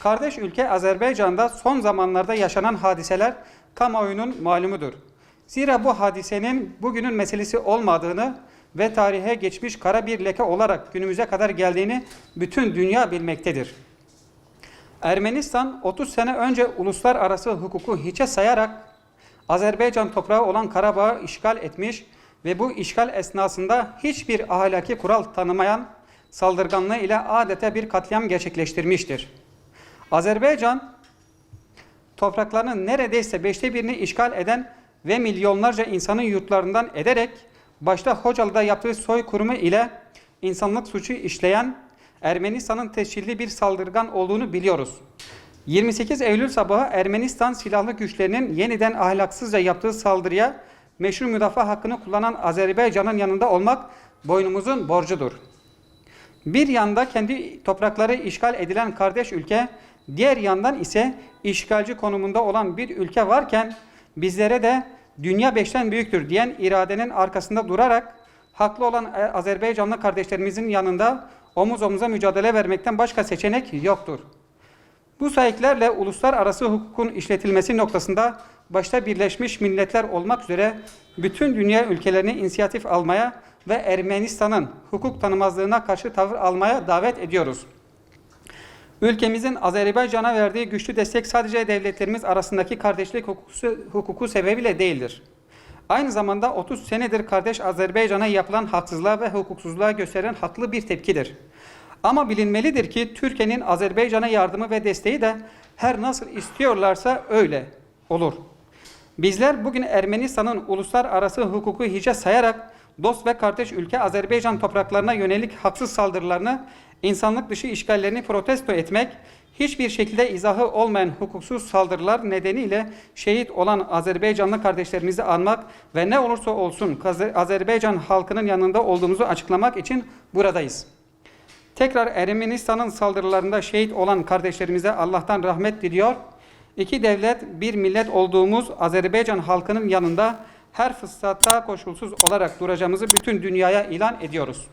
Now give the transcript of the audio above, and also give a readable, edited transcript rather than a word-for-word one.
Kardeş ülke Azerbaycan'da son zamanlarda yaşanan hadiseler kamuoyunun malumudur. Zira bu hadisenin bugünün meselesi olmadığını ve tarihe geçmiş kara bir leke olarak günümüze kadar geldiğini bütün dünya bilmektedir. Ermenistan 30 sene önce uluslararası hukuku hiçe sayarak Azerbaycan toprağı olan Karabağ'ı işgal etmiş ve bu işgal esnasında hiçbir ahlaki kural tanımayan saldırganlığı ile adeta bir katliam gerçekleştirmiştir. Azerbaycan topraklarının neredeyse 5'te birini işgal eden ve milyonlarca insanın yurtlarından ederek başta Hocalı'da yaptığı soykırımı ile insanlık suçu işleyen Ermenistan'ın tescilli bir saldırgan olduğunu biliyoruz. 28 Eylül sabahı Ermenistan silahlı güçlerinin yeniden ahlaksızca yaptığı saldırıya meşru müdafaa hakkını kullanan Azerbaycan'ın yanında olmak boynumuzun borcudur. Bir yanda kendi toprakları işgal edilen kardeş ülke, diğer yandan ise işgalci konumunda olan bir ülke varken bizlere de dünya 5'ten büyüktür diyen iradenin arkasında durarak haklı olan Azerbaycanlı kardeşlerimizin yanında omuz omuza mücadele vermekten başka seçenek yoktur. Bu sahiplerle uluslararası hukukun işletilmesi noktasında başta Birleşmiş Milletler olmak üzere bütün dünya ülkelerini inisiyatif almaya ve Ermenistan'ın hukuk tanımazlığına karşı tavır almaya davet ediyoruz. Ülkemizin Azerbaycan'a verdiği güçlü destek sadece devletlerimiz arasındaki kardeşlik hukuku sebebiyle değildir. Aynı zamanda 30 senedir kardeş Azerbaycan'a yapılan haksızlığa ve hukuksuzluğa gösteren haklı bir tepkidir. Ama bilinmelidir ki Türkiye'nin Azerbaycan'a yardımı ve desteği de her nasıl istiyorlarsa öyle olur. Bizler bugün Ermenistan'ın uluslararası hukuku hiçe sayarak dost ve kardeş ülke Azerbaycan topraklarına yönelik haksız saldırılarını, insanlık dışı işgallerini protesto etmek, hiçbir şekilde izahı olmayan hukuksuz saldırılar nedeniyle şehit olan Azerbaycanlı kardeşlerimizi anmak ve ne olursa olsun Azerbaycan halkının yanında olduğumuzu açıklamak için buradayız. Tekrar Ermenistan'ın saldırılarında şehit olan kardeşlerimize Allah'tan rahmet diliyor. İki devlet, bir millet olduğumuz Azerbaycan halkının yanında her fırsatta koşulsuz olarak duracağımızı bütün dünyaya ilan ediyoruz.